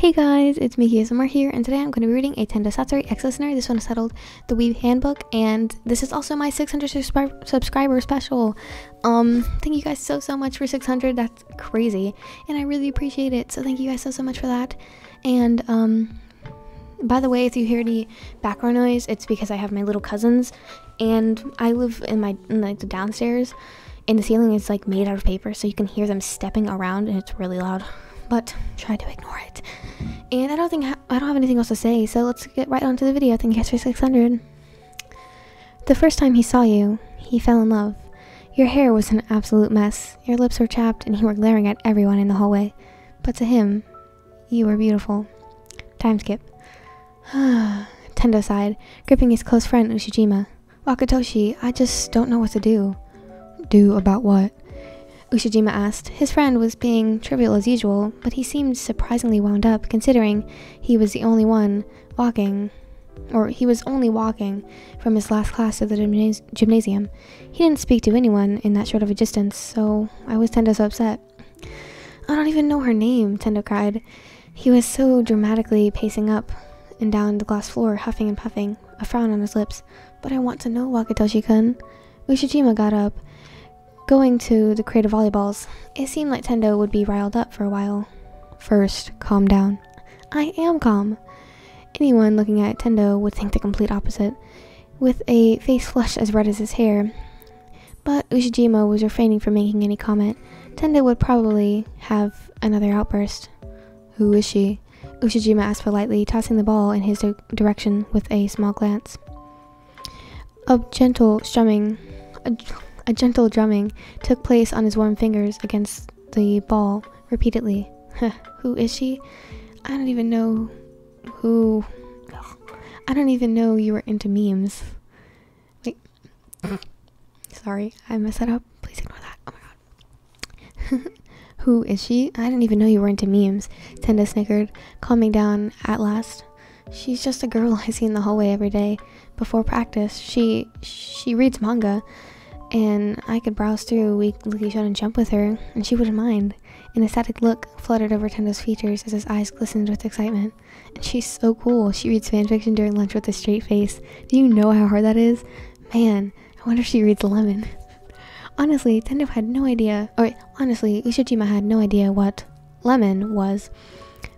Hey guys, it's Miki ASMR here, and today I'm going to be reading a Tendou Satori ex-listener. This one is titled The Weeb Handbook, and this is also my 600 subscriber special. Thank you guys so much for 600. That's crazy, and I really appreciate it. So thank you guys so much for that. And by the way, if you hear any background noise, it's because I have my little cousins, and I live in the downstairs, and the ceiling is like made out of paper, so you can hear them stepping around, and it's really loud. But try to ignore it. And I don't have anything else to say, so let's get right on to the video. Thank you guys for 600. The first time he saw you, he fell in love. Your hair was an absolute mess. Your lips were chapped, and you were glaring at everyone in the hallway. But to him, you were beautiful. Time skip. Tendou sighed, gripping his close friend Ushijima. Wakatoshi, I just don't know what to do. Do about what? Ushijima asked. His friend was being trivial as usual, but he seemed surprisingly wound up, considering he was only walking from his last class to the gymnasium. He didn't speak to anyone in that short of a distance, so I was Tendou so upset. I don't even know her name, Tendou cried. He was so dramatically pacing up and down the glass floor, huffing and puffing, a frown on his lips. But I want to know, Wakatoshi-kun. Ushijima got up, going to the crate of volleyballs. It seemed like Tendou would be riled up for a while. First, calm down. I am calm. Anyone looking at Tendou would think the complete opposite, with a face flushed as red as his hair. But Ushijima was refraining from making any comment. Tendou would probably have another outburst. Who is she? Ushijima asked politely, tossing the ball in his direction with a small glance. A gentle drumming took place on his warm fingers against the ball repeatedly. Who is she? I don't even know you were into memes. Wait. Sorry, I messed that up. Please ignore that. Oh my god. Who is she? I didn't even know you were into memes. Tendou snickered, calming down at last. She's just a girl I see in the hallway every day before practice. She reads manga, and I could browse through Weekly Shonen Jump with her, and she wouldn't mind. An ecstatic look fluttered over Tendou's features as his eyes glistened with excitement. And she's so cool. She reads fanfiction during lunch with a straight face. Do you know how hard that is? Man, I wonder if she reads Lemon. Honestly, Ushijima had no idea what Lemon was,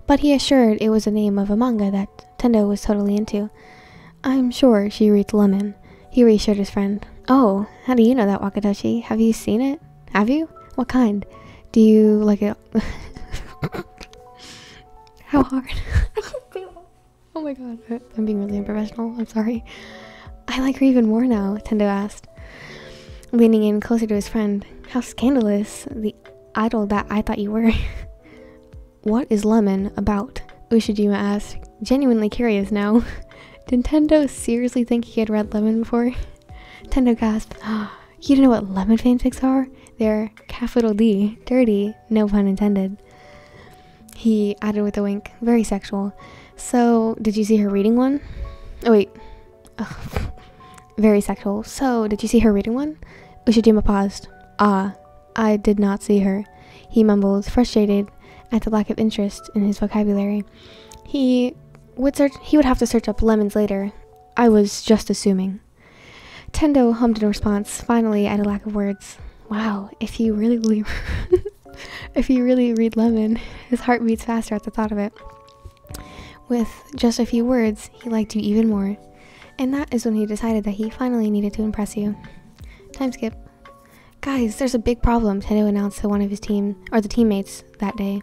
but he assured it was the name of a manga that Tendou was totally into. I'm sure she reads Lemon, he reassured his friend. Oh, how do you know that, Wakatoshi? Have you seen it? Have you? What kind? Do you like it? How hard? Oh my god, I'm being really unprofessional. I'm sorry. I like her even more now, Tendou asked, leaning in closer to his friend. How scandalous, the idol that I thought you were. What is Lemon about? Ushijima asked, genuinely curious now. Did Tendou seriously think he had read Lemon before? Tendou gasped. You don't know what Lemon fanfics are? They're capital D, dirty, no pun intended. He added with a wink, very sexual. So, did you see her reading one? Oh wait. Ugh. Very sexual. So, did you see her reading one? Ushijima paused. I did not see her. He mumbled, frustrated at the lack of interest in his vocabulary. He would have to search up lemons later. I was just assuming. Tendou hummed in response, finally at a lack of words. Wow, if you really read Lemon, his heart beats faster at the thought of it. With just a few words, he liked you even more. And that is when he decided that he finally needed to impress you. Time skip. Guys, there's a big problem, Tendou announced to one of his teammates that day,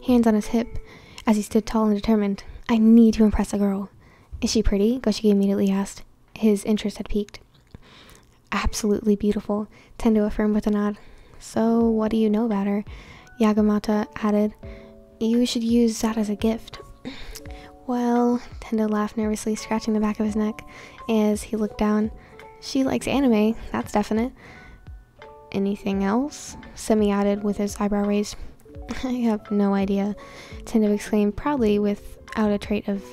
hands on his hip, as he stood tall and determined. I need to impress a girl. Is she pretty? Goshiki immediately asked. His interest had piqued. Absolutely beautiful, Tendou affirmed with a nod. So, what do you know about her? Yagamata added. You should use that as a gift. Well, Tendou laughed nervously, scratching the back of his neck as he looked down. She likes anime, that's definite. Anything else? Semi added with his eyebrow raised. I have no idea, Tendou exclaimed proudly without a trait of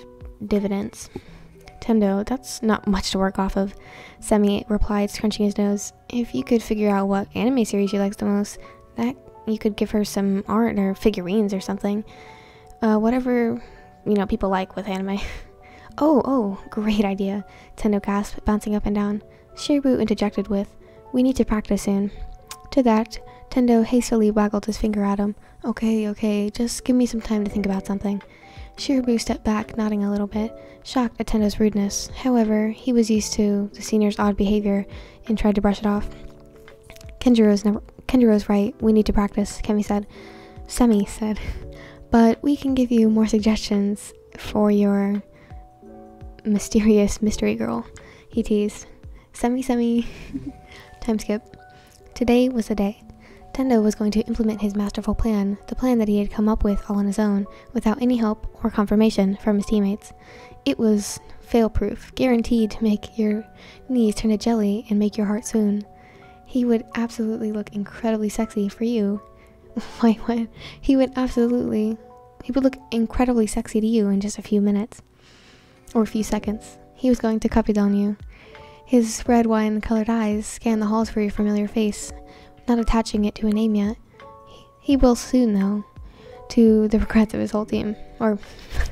diffidence. Tendou, that's not much to work off of, Semi replied, scrunching his nose. If you could figure out what anime series she likes the most, that you could give her some art or figurines or something. Whatever, people like with anime. Oh, great idea, Tendo gasped, bouncing up and down. Shirabu interjected with, "We need to practice soon." To that, Tendo hastily waggled his finger at him. Okay, just give me some time to think about something." Shirabu stepped back, nodding a little bit, shocked at Tendo's rudeness. However, he was used to the senior's odd behavior and tried to brush it off. Kenjiro's right, we need to practice, Semi said. "But we can give you more suggestions for your mysterious mystery girl," he teased. Semi. Time skip. Today was the day. Tendo was going to implement his masterful plan, the plan that he had come up with all on his own, without any help or confirmation from his teammates. It was fail-proof, guaranteed to make your knees turn to jelly and make your heart swoon. He would absolutely look incredibly sexy for you. Wait, what? He would look incredibly sexy to you in just a few minutes. Or a few seconds. He was going to cupidon you. His red wine-colored eyes scanned the halls for your familiar face, not attaching it to a name yet. He will soon, though, to the regrets of his whole team. Or,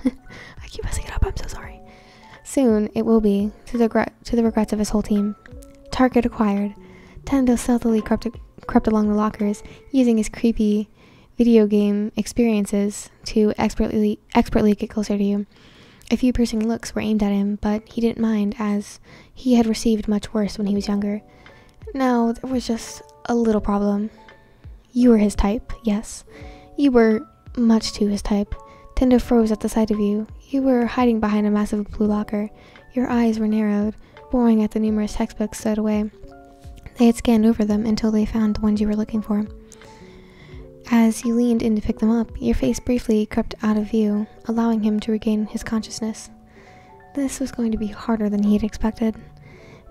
I keep messing it up, I'm so sorry. Soon, it will be, to the regrets of his whole team. Target acquired. Tendo stealthily crept along the lockers, using his creepy video game experiences to expertly get closer to you. A few piercing looks were aimed at him, but he didn't mind, as he had received much worse when he was younger. Now, there was just a little problem. You were his type, yes. You were much too his type. Tendo froze at the sight of you. You were hiding behind a massive blue locker. Your eyes were narrowed, boring at the numerous textbooks stowed away. They had scanned over them until they found the ones you were looking for. As you leaned in to pick them up, your face briefly crept out of view, allowing him to regain his consciousness. This was going to be harder than he had expected.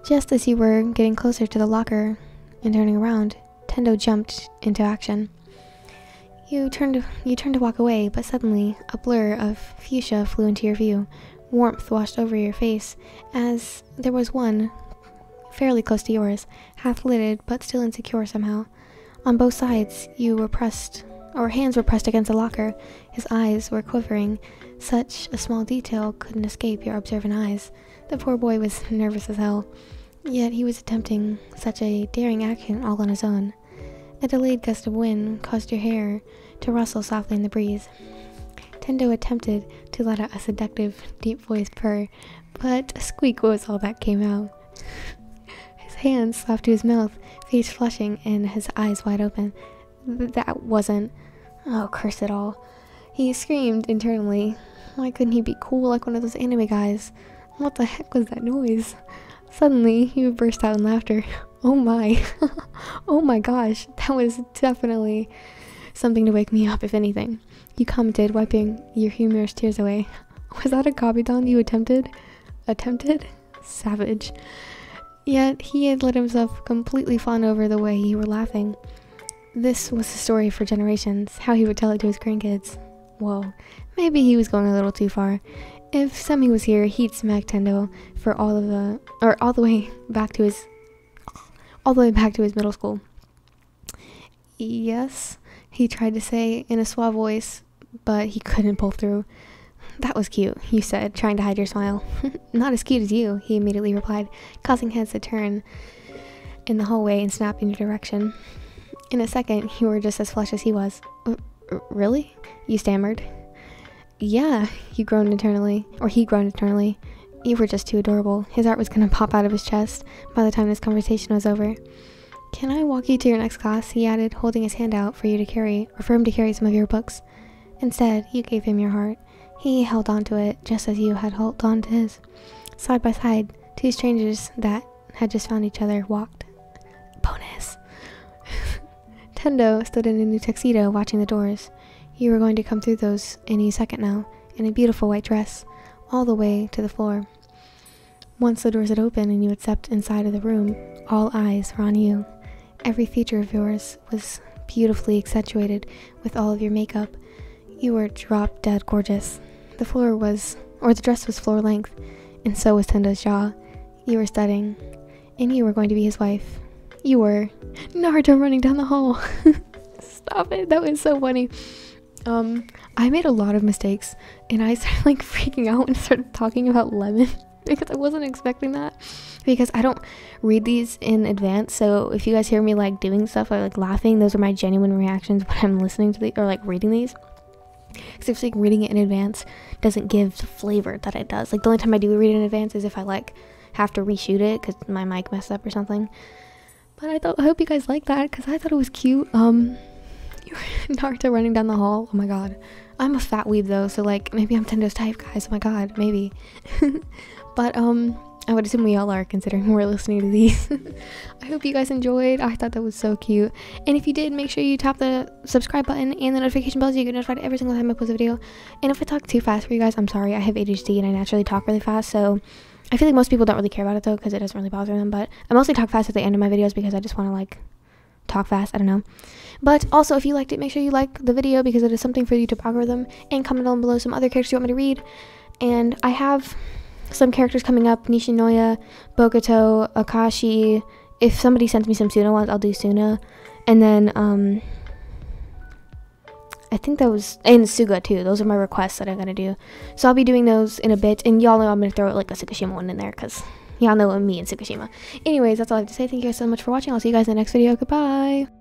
Just as you were getting closer to the locker and turning around, Tendo jumped into action. You turned to walk away, but suddenly a blur of fuchsia flew into your view. Warmth washed over your face, as there was one fairly close to yours, half-lidded but still insecure somehow. On both sides, hands were pressed against the locker. His eyes were quivering. Such a small detail couldn't escape your observant eyes. The poor boy was nervous as hell, yet he was attempting such a daring action all on his own. A delayed gust of wind caused your hair to rustle softly in the breeze. Tendo attempted to let out a seductive, deep-voiced purr, but a squeak was all that came out. His hands slapped to his mouth, face flushing and his eyes wide open. That wasn't... Oh, curse it all. He screamed internally. Why couldn't he be cool like one of those anime guys? What the heck was that noise? Suddenly, he burst out in laughter. Oh my. Oh my gosh. That was definitely something to wake me up, if anything. You commented, wiping your humorous tears away. Was that a copydon you attempted? Savage. Yet, he had let himself completely fawn over the way you were laughing. This was a story for generations, how he would tell it to his grandkids. Whoa, maybe he was going a little too far. If Semi was here, he'd smack Tendo for all the way back to his middle school. Yes, he tried to say in a suave voice, but he couldn't pull through. That was cute, you said, trying to hide your smile. Not as cute as you, he immediately replied, causing heads to turn in the hallway and snap in your direction. In a second, you were just as flush as he was. Really? You stammered. Yeah, he groaned internally. You were just too adorable. His heart was gonna pop out of his chest by the time this conversation was over. Can I walk you to your next class? He added, holding his hand out for him to carry some of your books. Instead, you gave him your heart. He held on to it, just as you had held on to his. Side by side, two strangers that had just found each other walked. Bonus. Tendo stood in a new tuxedo, watching the doors. You were going to come through those any second now, in a beautiful white dress, all the way to the floor. Once the doors had opened and you had stepped inside of the room, all eyes were on you. Every feature of yours was beautifully accentuated with all of your makeup. You were drop-dead gorgeous. The dress was floor length, and so was Tendo's jaw. You were stunning, and you were going to be his wife. You were. Naruto running down the hall. Stop it, that was so funny. I made a lot of mistakes, and I started like freaking out and started talking about lemon because I wasn't expecting that, because I don't read these in advance. So if you guys hear me like doing stuff or like laughing, those are my genuine reactions when I'm listening to the or like reading these. Because if like reading it in advance doesn't give the flavor that it does. Like the only time I do read it in advance is if I like have to reshoot it because my mic messed up or something. But I hope you guys like that, because I thought it was cute. Naruto running down the hall. Oh my god. I'm a fat weeb though, so like maybe I'm Tendo's type, guys. Oh my god, maybe. But I would assume we all are, considering we're listening to these. I hope you guys enjoyed. I thought that was so cute. And if you did, make sure you tap the subscribe button and the notification bell so you get notified every single time I post a video. And if I talk too fast for you guys, I'm sorry. I have ADHD and I naturally talk really fast, so I feel like most people don't really care about it though, because it doesn't really bother them. But I mostly talk fast at the end of my videos because I just want to like talk fast. I don't know. But also, if you liked it, make sure you like the video, because it is something for YouTube algorithm. And comment down below some other characters you want me to read. And I have some characters coming up: Nishinoya, Bokuto, Akashi. If somebody sends me some Suna ones, I'll do Suna. And then I think that was, and Suga too. Those are my requests that I'm gonna do. So I'll be doing those in a bit. And y'all know I'm gonna throw like a Tsukishima one in there, because y'all know me and Tsukishima. Anyways, that's all I have to say. Thank you guys so much for watching. I'll see you guys in the next video. Goodbye.